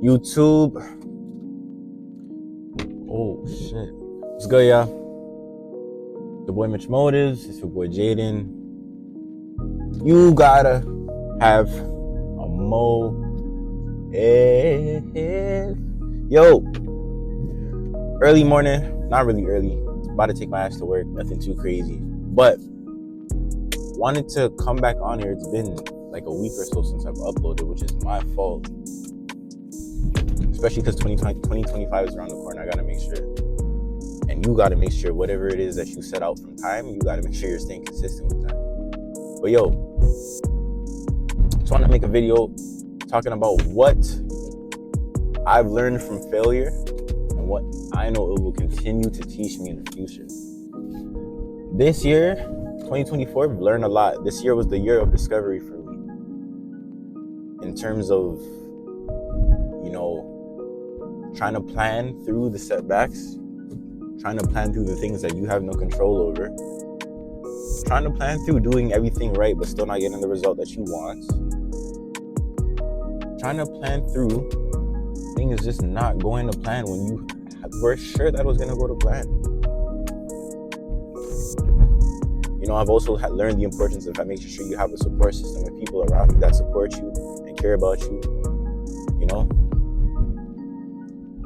YouTube. Oh shit. What's good, y'all? The boy Mitch Motives. It's your boy Jaden. You gotta have a Yo, early morning, not really early. About to take my ass to work, nothing too crazy. But wanted to come back on here. It's been like a week or so since I've uploaded, which is my fault. Especially because 2025 is around the corner. I gotta make sure. And you gotta make sure whatever it is that you set out from time, you gotta make sure you're staying consistent with time. But yo, just want to make a video talking about what I've learned from failure and what I know it will continue to teach me in the future. This year, 2024, I've learned a lot. This year was the year of discovery for me. In terms of, trying to plan through the setbacks, trying to plan through the things that you have no control over, trying to plan through doing everything right but still not getting the result that you want, trying to plan through things just not going to plan when you were sure that it was going to go to plan. I've also learned the importance of making sure you have a support system of people around you that support you and care about you.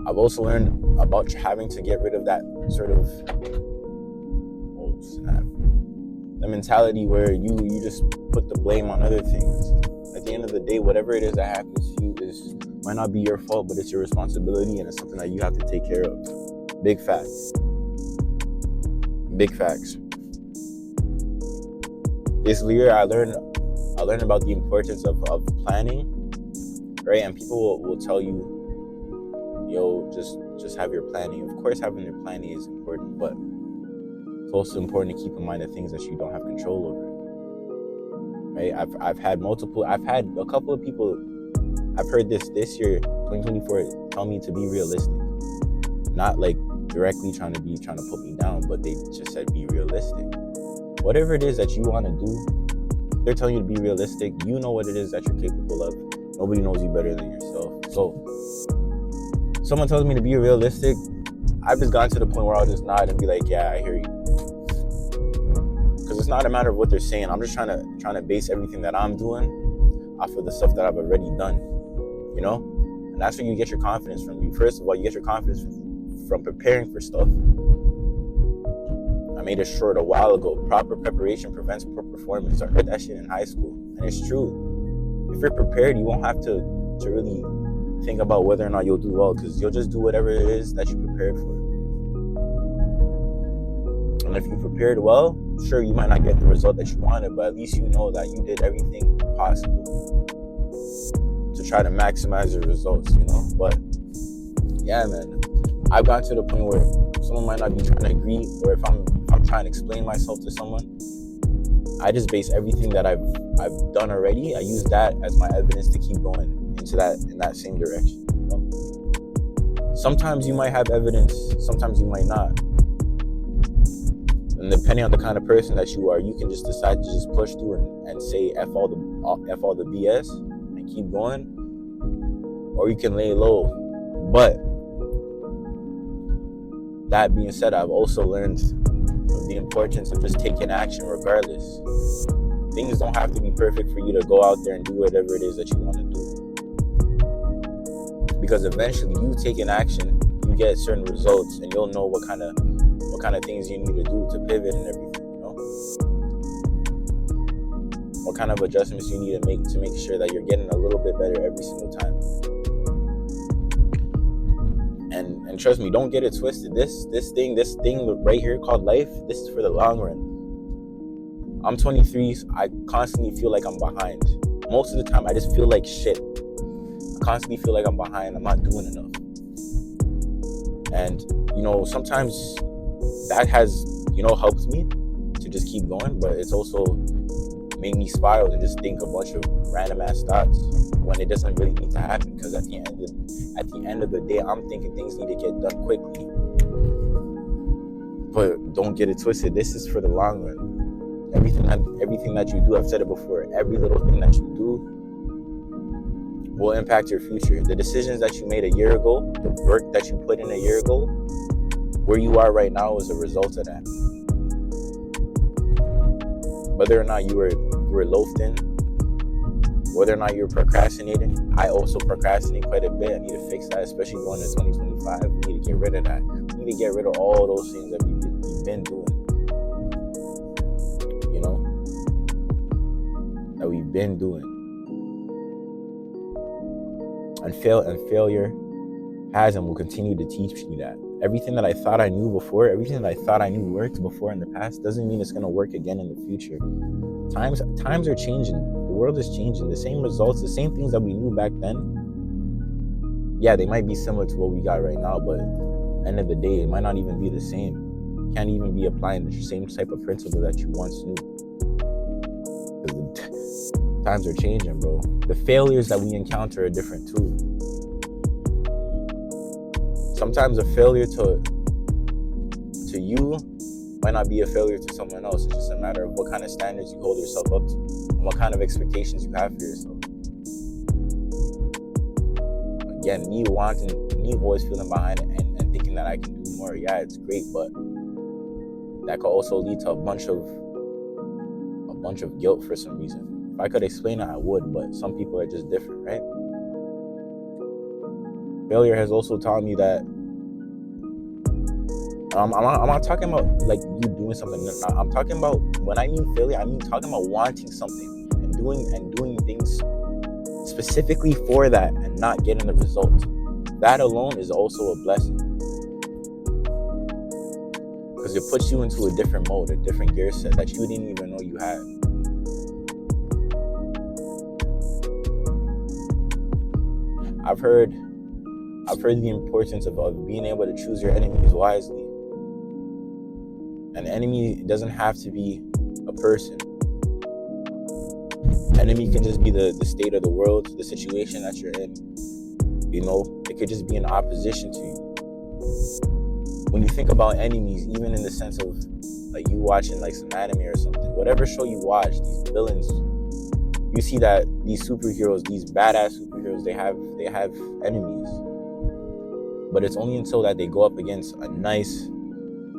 I've also learned about having to get rid of that sort of the mentality where you just put the blame on other things. At the end of the day, whatever it is that happens to you might not be your fault, but it's your responsibility and it's something that you have to take care of. Big facts. This year I learned about the importance of planning, right? And people will tell you, just have your planning. Of course, having your planning is important, but it's also important to keep in mind the things that you don't have control over, right? I've had a couple of people, I've heard this year, 2024, tell me to be realistic. Not like directly trying to put me down, but they just said be realistic. Whatever it is that you want to do, they're telling you to be realistic. You know what it is that you're capable of. Nobody knows you better than yourself. So someone tells me to be realistic, I've just gotten to the point where I'll just nod and be like, yeah, I hear you. Because it's not a matter of what they're saying. I'm just trying to base everything that I'm doing off of the stuff that I've already done, And that's where you get your confidence from. First of all, you get your confidence from preparing for stuff. I made a short a while ago. Proper preparation prevents poor performance. I heard that shit in high school, and it's true. If you're prepared, you won't have to really think about whether or not you'll do well, because you'll just do whatever it is that you prepared for. And if you prepared well, sure, you might not get the result that you wanted, but at least you know that you did everything possible to try to maximize your results, But yeah, man, I've gotten to the point where someone might not be trying to agree, or if I'm trying to explain myself to someone, I just base everything that I've done already. I use that as my evidence to keep going in that same direction. Sometimes you might have evidence, sometimes you might not. And depending on the kind of person that you are, you can just decide to just push through and say F all the BS and keep going, or you can lay low. But that being said, I've also learned the importance of just taking action regardless. Things don't have to be perfect for you to go out there and do whatever it is that you want to do. Because eventually you taking action, you get certain results, and you'll know what kind of things you need to do to pivot and everything, What kind of adjustments you need to make sure that you're getting a little bit better every single time. And trust me, don't get it twisted. This thing right here called life, this is for the long run. I'm 23, so I constantly feel like I'm behind. Most of the time, I just feel like shit. I constantly feel like I'm behind. I'm not doing enough. And, sometimes that has, helped me to just keep going, but it's also made me spiral and just think a bunch of random ass thoughts when it doesn't really need to happen. Because at the end of the day, I'm thinking things need to get done quickly. But don't get it twisted. This is for the long run. Everything that you do, I've said it before, every little thing that you do will impact your future. The decisions that you made a year ago, the work that you put in a year ago, where you are right now is a result of that. Whether or not you were loafed in, whether or not you're procrastinating. I also procrastinate quite a bit. I need to fix that, especially going to 2025. We need to get rid of that. We need to get rid of all those things that we've been doing. You know? That we've been doing. And failure has and will continue to teach me that. Everything that I thought I knew before, everything that I thought I knew worked before in the past, doesn't mean it's going to work again in the future. Times are changing. The world is changing. The same results, the same things that we knew back then, yeah, they might be similar to what we got right now, but at the end of the day, it might not even be the same. You can't even be applying the same type of principle that you once knew. Because the times are changing, bro. The failures that we encounter are different too. Sometimes a failure to you might not be a failure to someone else. It's just a matter of what kind of standards you hold yourself up to and what kind of expectations you have for yourself. Again, me always feeling behind it and thinking that I can do more. Yeah, it's great, but that could also lead to a bunch of guilt for some reason. If I could explain it, I would, but some people are just different, right? Failure has also taught me that I'm not talking about like you doing something. I'm talking about, when I mean failure, I mean talking about wanting something and doing things specifically for that and not getting the result. That alone is also a blessing, because it puts you into a different mode, a different gear set that you didn't even know you had. I've heard the importance of being able to choose your enemies wisely. An enemy doesn't have to be a person. Enemy can just be the state of the world, the situation that you're in. You know, it could just be in opposition to you. When you think about enemies, even in the sense of like you watching like some anime or something, whatever show you watch, these villains, you see that these superheroes, these badass superheroes, they have enemies. But it's only until that they go up against a nice,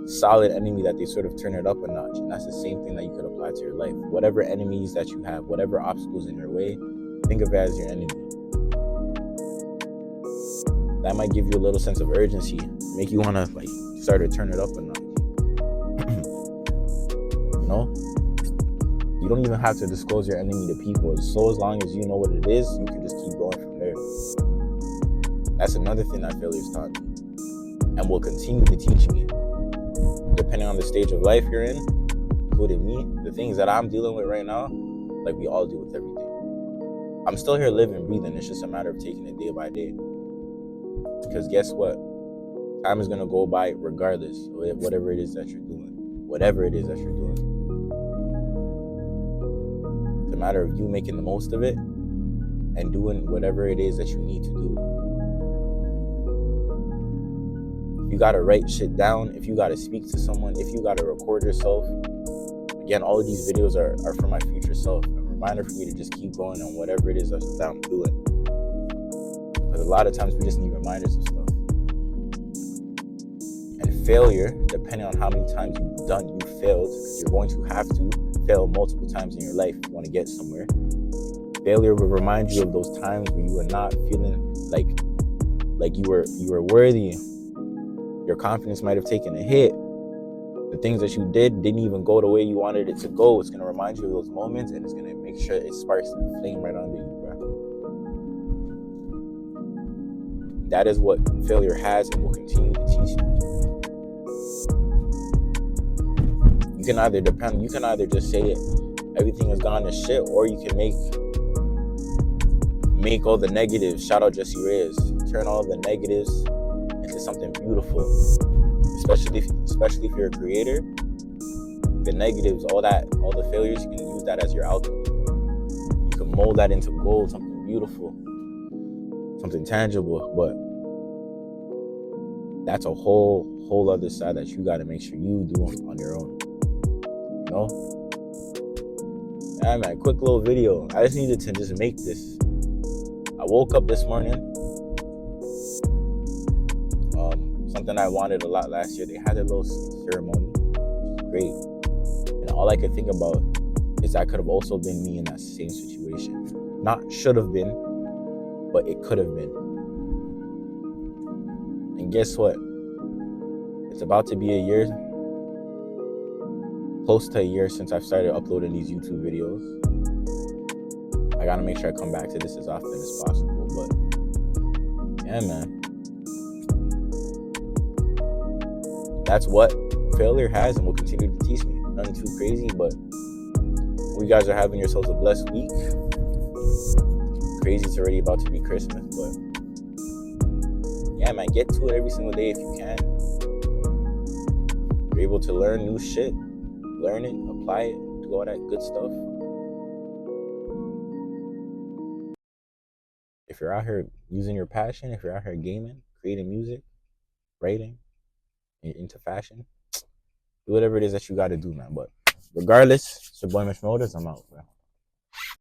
solid enemy that they sort of turn it up a notch. And that's the same thing that you could apply to your life. Whatever enemies that you have, whatever obstacles in your way, think of it as your enemy. That might give you a little sense of urgency, make you want to like start to turn it up a notch. You know? You don't even have to disclose your enemy to people. So as long as you know what it is, you can just keep going from there. That's another thing that failure's taught me and will continue to teach me. Depending on the stage of life you're in, including me, the things that I'm dealing with right now, like we all deal with everything. I'm still here living, breathing. It's just a matter of taking it day by day. Because guess what? Time is going to go by regardless of whatever it is that you're doing. Whatever it is that you're doing. It's a matter of you making the most of it and doing whatever it is that you need to do. If you got to write shit down, if you got to speak to someone, if you got to record yourself, again, all of these videos are for my future self. A reminder for me to just keep going on whatever it is that I'm doing. Because a lot of times we just need reminders of stuff. And failure, depending on how many times you failed, because you're going to have to fail multiple times in your life if you want to get somewhere. Failure will remind you of those times where you were not feeling like you were worthy. Your confidence might have taken a hit. The things that you didn't even go the way you wanted it to go. It's going to remind you of those moments, and it's going to make sure it sparks the flame right under you, bro. That is what failure has and will continue to teach you. You can either just say everything has gone to shit, or you can make all the negatives, shout out Jesse Reyes, turn all the negatives into something beautiful. Especially if you're a creator, the negatives, all the failures, you can use that as your alchemy. You can mold that into gold, something beautiful, something tangible. But that's a whole other side that you got to make sure you do on your own. You know? Yeah, man, quick little video. I just needed to just make this. I I woke up this morning. Something I wanted a lot last year. They had a little ceremony, which is great. And all I could think about is that could have also been me in that same situation. Not should have been, but it could have been. And guess what? It's about to be a year, close to a year since I've started uploading these YouTube videos. I gotta make sure I come back to this as often as possible. But yeah, man. That's what failure has and will continue to teach me. Nothing too crazy, but you guys are having yourselves a blessed week. Crazy, it's already about to be Christmas, but yeah, man, get to it every single day if you can. You're able to learn new shit, learn it, apply it, do all that good stuff. If you're out here using your passion, if you're out here gaming, creating music, writing, into fashion, do whatever it is that you got to do, man. But regardless, it's your boy Mitch Motors. I'm out, bro.